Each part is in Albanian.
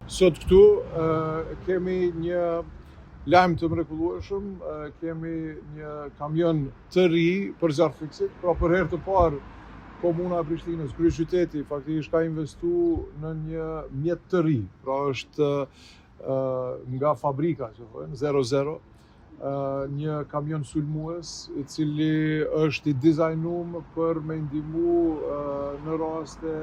Sot këtu kemi një lajm të mrekullueshëm, kemi një kamion të ri për zjarrfiksit, pra për herë të parë Komuna e Prishtinës, kryeqyteti, faktikisht ka investu në një mjet të ri, pra është nga fabrika, që thonë, 00, një kamion sulmues, i cili është i dizajnuar për me ndihmu në raste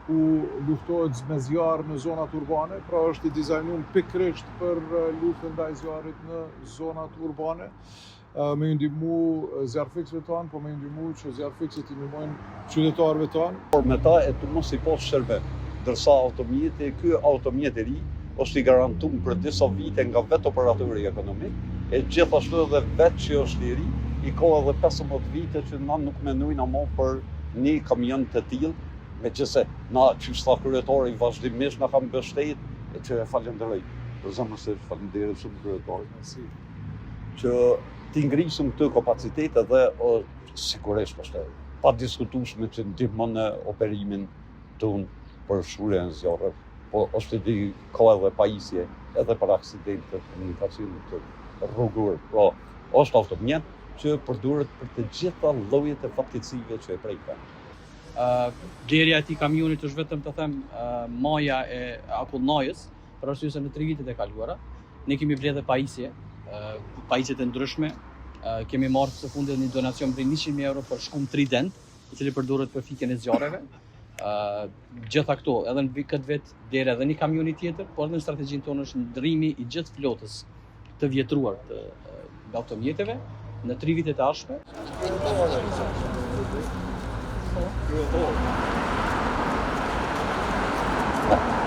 ku luftohet me zjarr në zonat urbane, pra është i dizajnuar pikërisht për luftën ndaj zjarrit në zonat urbane, me ndihmu zjarrfiksëve tanë, po me ndihmu që zjarrfiksët i ndihmojnë qytetarëve tanë. Por me ta e të mos i poshtë shërbim, ndërsa ky automjet i ri është i garantuar për disa vite nga vetë operatori ekonomik, e gjithashtu edhe vetë që është i ri, i ka edhe 15 vite që na nuk mendojnë ama për një kamion të tillë. Megjithëse na qyshta kryetari vazhdimisht na ka mbështet, e që e falenderoj. Për zemërsisht falenderoj shumë kryetarit. Që ti ngrisëm këtë kapacitet edhe sigurisht është pa diskutueshme që ndihmon në operimin tonë për shurjen e zjarrit. Po është ka edhe pajisje edhe për aksidente komunikacioni të rrugor. Pra, është automjet që përdoret për të gjitha llojet e fatkeqësive që e prekin. Blerja e këtij kamionit është vetëm të them maja e akullnajës, për arsye se në 3 vitet e kaluara ne kemi blerë pajisje, pajisje të ndryshme, kemi marrë së fundit një donacion për 100.000 euro për shkum Trident, i cili përdoret për fikjen e zjarreve. Gjitha këto, edhe në këtë vit blerë edhe një kamioni tjetër, por edhe në strategjinë tonë është ndrrimi i gjithë flotës të vjetruar të automjeteve në 3 vitet e ardhshme. Oh.